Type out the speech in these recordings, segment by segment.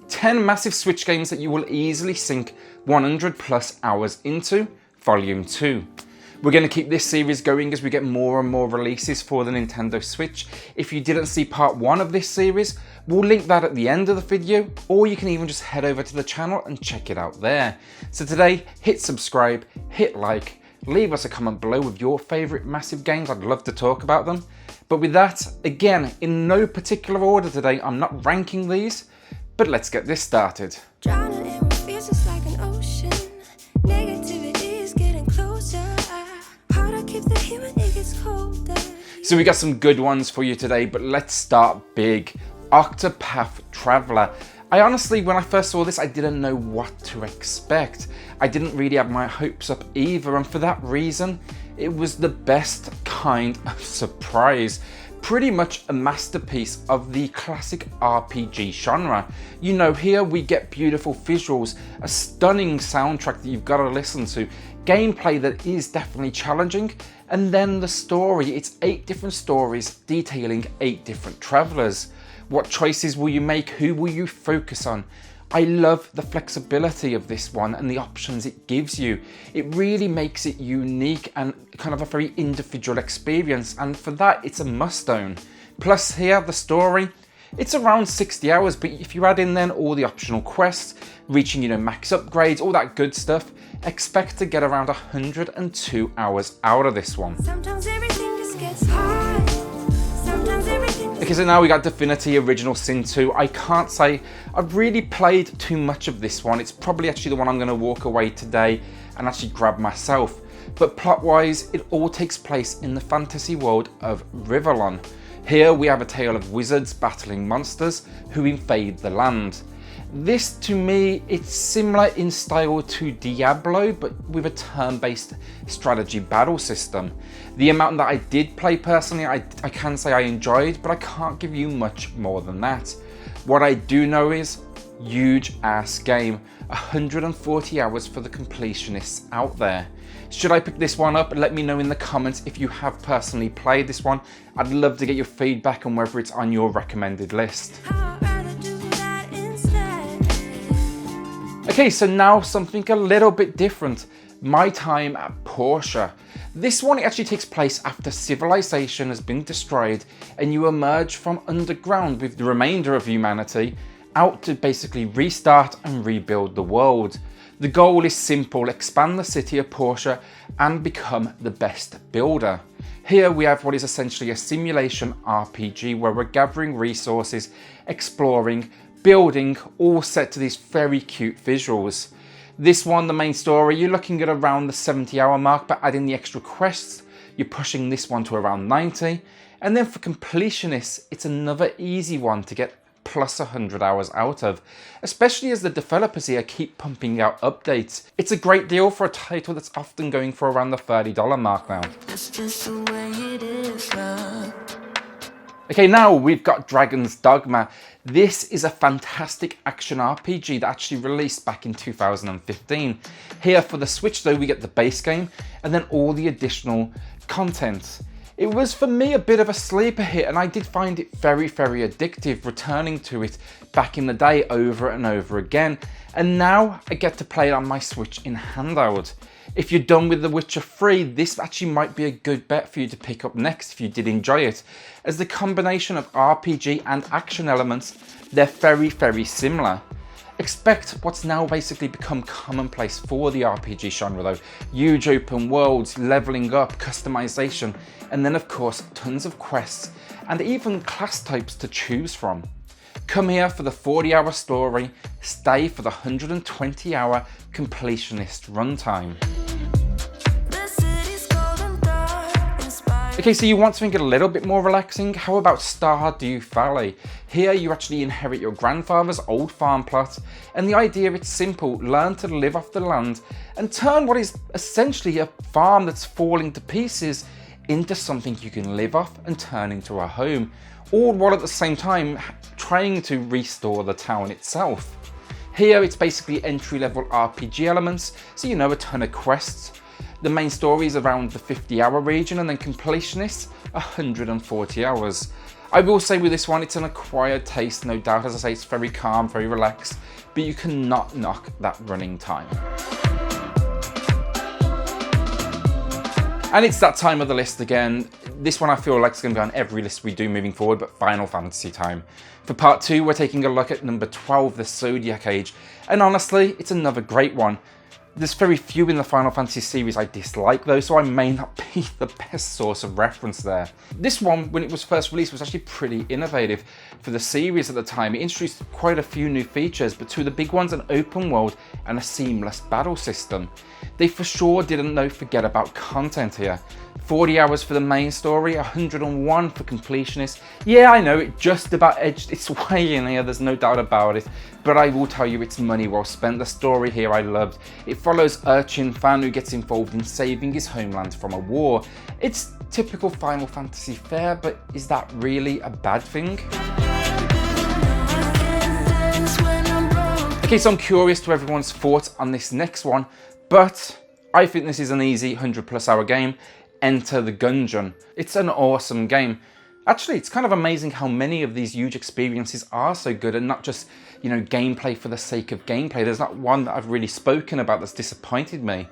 10 massive Switch games that you will easily sink 100 plus hours into, Volume 2. We're going to keep this series going as we get more and more releases for the Nintendo Switch. If you didn't see part 1 of this series, we'll link that at the end of the video, or you can even just head over to the channel and check it out there. So today, hit subscribe, hit like, leave us a comment below with your favourite massive games. I'd love to talk about them. But with that, again, in no particular order today, I'm not ranking these, but let's get this started. Drowning in what feels just like an ocean. Negativity is getting closer. Hard to keep the heat when it gets colder. So we got some good ones for you today, but let's start big. Octopack Traveler. I honestly, when I first saw this, I didn't know what to expect. I didn't really have my hopes up either, and for that reason, it was the best kind of surprise. Pretty much a masterpiece of the classic RPG genre. You know, here we get beautiful visuals, a stunning soundtrack that you've got to listen to, gameplay that is definitely challenging, and then the story. It's 8 different stories detailing 8 different travelers. What choices will you make? Who will you focus on? I love the flexibility of this one and the options it gives you. It really makes it unique and kind of a very individual experience, and for that it's a must own. Plus here, the story, it's around 60 hours, but if you add in then all the optional quests, reaching, you know, max upgrades, all that good stuff, expect to get around 102 hours out of this one. Sometimes everything just gets hard. Sometimes everything just... Okay, so now we got Divinity Original Sin 2. I can't say I've really played too much of this one. It's probably actually the one I'm going to walk away today and actually grab myself. But plot-wise, it all takes place in the fantasy world of Rivellon. Here we have a tale of wizards battling monsters who invade the land. This, to me, it's similar in style to Diablo, but with a turn-based strategy battle system. The amount that I did play personally, I can say I enjoyed, but I can't give you much more than that. What I do know is, huge ass game, 140 hours for the completionists out there. Should I pick this one up? Let me know in the comments if you have personally played this one. I'd love to get your feedback on whether it's on your recommended list. I'd rather do that instead. Okay, so now something a little bit different. My Time at Porsche. This one actually takes place after civilization has been destroyed and you emerge from underground with the remainder of humanity out to basically restart and rebuild the world. The goal is simple: expand the city of Porsche and become the best builder. Here we have what is essentially a simulation RPG where we're gathering resources, exploring, building, all set to these very cute visuals. This one, the main story, you're looking at around the 70-hour mark, but adding the extra quests, you're pushing this one to around 90. And then for completionists, it's another easy one to get plus 100 hours out of, especially as the developers here keep pumping out updates. It's a great deal for a title that's often going for around the $30 mark now. That's just the way it is, love. Okay, now we've got Dragon's Dogma. This is a fantastic action RPG that actually released back in 2015. Here for the Switch though, we get the base game and then all the additional content. It was for me a bit of a sleeper hit, and I did find it very, very addictive, returning to it back in the day over and over again. And now I get to play it on my Switch in handheld. If you're done with The Witcher 3, this actually might be a good bet for you to pick up next if you did enjoy it, as the combination of RPG and action elements, they're very, very similar. Expect what's now basically become commonplace for the RPG genre though. Huge open worlds, leveling up, customization, and then of course tons of quests and even class types to choose from. Come here for the 40-hour story, stay for the 120-hour completionist runtime. Okay, so you want something a little bit more relaxing? How about Stardew Valley? Here you actually inherit your grandfather's old farm plot, and the idea it's simple: learn to live off the land and turn what is essentially a farm that's falling to pieces into something you can live off and turn into a home, all while at the same time trying to restore the town itself. Here it's basically entry-level RPG elements, so you know, a ton of quests. The main story is around the 50-hour region, and then completionists 140 hours. I will say with this one, it's an acquired taste, no doubt. As I say, it's very calm, very relaxed, but you cannot knock that running time. And it's that time of the list again. This one I feel like is going to be on every list we do moving forward, but Final Fantasy time. For part 2, we're taking a look at number 12, the Zodiac Age. And honestly, it's another great one. There's very few in the Final Fantasy series I dislike though, so I may not be the best source of reference there. This one, when it was first released, was actually pretty innovative for the series at the time. It introduced quite a few new features, but two of the big ones, an open world and a seamless battle system. They for sure didn't forget about content here. 40 hours for the main story, 101 for completionists. Yeah, I know, it just about edged its way in here, there's no doubt about it. But I will tell you, it's money well spent. The story here I loved. It follows Urchin Fan, who gets involved in saving his homeland from a war. It's typical Final Fantasy fare, but is that really a bad thing? Okay, so I'm curious to everyone's thoughts on this next one, but I think this is an easy 100+ hour game. Enter the Gungeon. It's an awesome game. Actually, it's kind of amazing how many of these huge experiences are so good and not just, you know, gameplay for the sake of gameplay. There's not one that I've really spoken about that's disappointed me.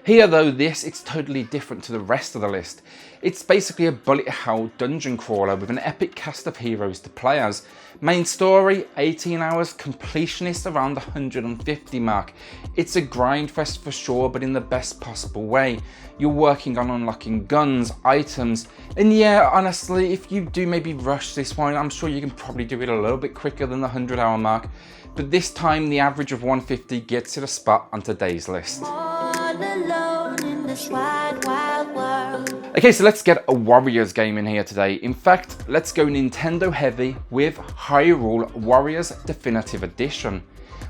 Here though, it's totally different to the rest of the list. It's basically a bullet hell dungeon crawler with an epic cast of heroes to play as. Main story, 18 hours, completionist around the 150 mark. It's a grind fest for sure, but in the best possible way. You're working on unlocking guns, items, and yeah, honestly, if you do maybe rush this one, I'm sure you can probably do it a little bit quicker than the 100-hour mark. But this time, the average of 150 gets it a spot on today's list. Okay, so let's get a Warriors game in here today. In fact, let's go Nintendo heavy with Hyrule Warriors Definitive Edition.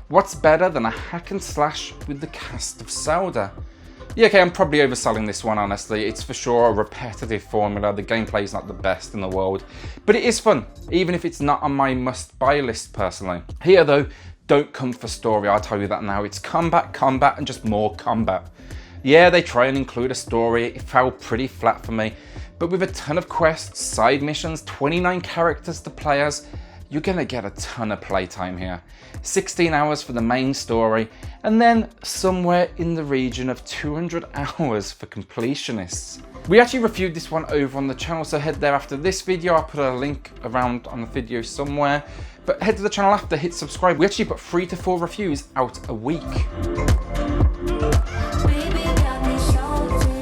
What's better than a hack and slash with the cast of Zelda? Yeah, okay, I'm probably overselling this one, honestly. It's for sure a repetitive formula. The gameplay is not the best in the world, but it is fun, even if it's not on my must-buy list personally. Here though, don't come for story, I'll tell you that now. It's combat, and just more combat. Yeah, they try and include a story, it fell pretty flat for me, but with a ton of quests, side missions, 29 characters to play as, you're gonna get a ton of playtime here. 16 hours for the main story, and then somewhere in the region of 200 hours for completionists. We actually reviewed this one over on the channel, so head there after this video. I'll put a link around on the video somewhere, but head to the channel after, hit subscribe. We actually put 3 to 4 reviews out a week.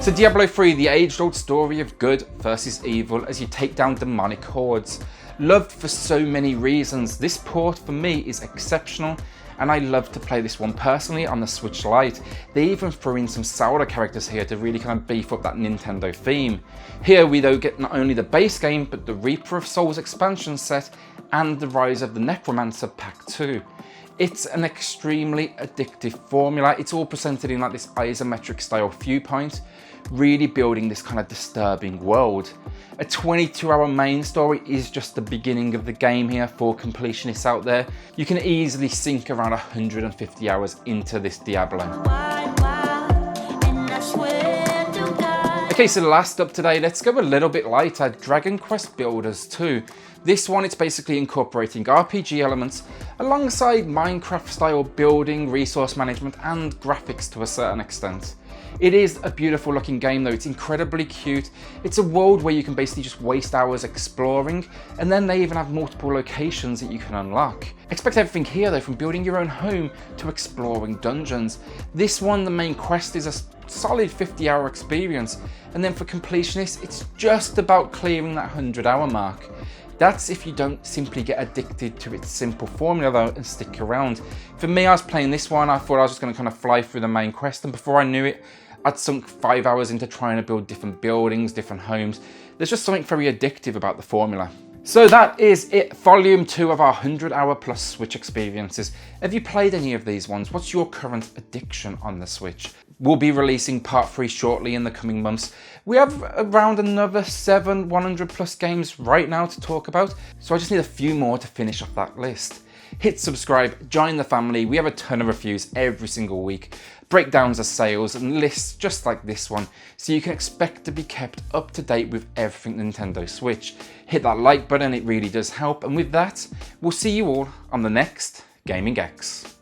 So Diablo III, the age-old story of good versus evil as you take down demonic hordes. Loved for so many reasons, this port for me is exceptional, and I love to play this one personally on the Switch Lite. They even threw in some Zelda characters here to really kind of beef up that Nintendo theme. Here we though get not only the base game, but the Reaper of Souls expansion set and the Rise of the Necromancer Pack 2. It's an extremely addictive formula. It's all presented in like this isometric style viewpoint, really building this kind of disturbing world. A 22-hour main story is just the beginning of the game here for completionists out there. You can easily sink around 150 hours into this Diablo. Okay, so last up today, let's go a little bit lighter, Dragon Quest Builders 2. This one, it's basically incorporating RPG elements alongside Minecraft style building, resource management and graphics to a certain extent. It is a beautiful looking game though, it's incredibly cute. It's a world where you can basically just waste hours exploring, and then they even have multiple locations that you can unlock. Expect everything here though, from building your own home to exploring dungeons. This one, the main quest is a solid 50-hour experience, and then for completionists, it's just about clearing that 100-hour mark. That's if you don't simply get addicted to its simple formula though and stick around. For me, I was playing this one, I thought I was just going to kind of fly through the main quest, and before I knew it, I'd sunk 5 hours into trying to build different buildings, different homes. There's just something very addictive about the formula. So that is it, volume 2 of our 100-hour plus Switch experiences. Have you played any of these ones? What's your current addiction on the Switch? We'll be releasing part 3 shortly in the coming months. We have around another 7 100 plus games right now to talk about, so I just need a few more to finish off that list. hit subscribe, join the family. We have a ton of reviews every single week, breakdowns of sales and lists just like this one, so you can expect to be kept up to date with everything Nintendo Switch. Hit that like button, it really does help, and with that, we'll see you all on the next Gaming X.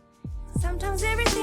Sometimes everything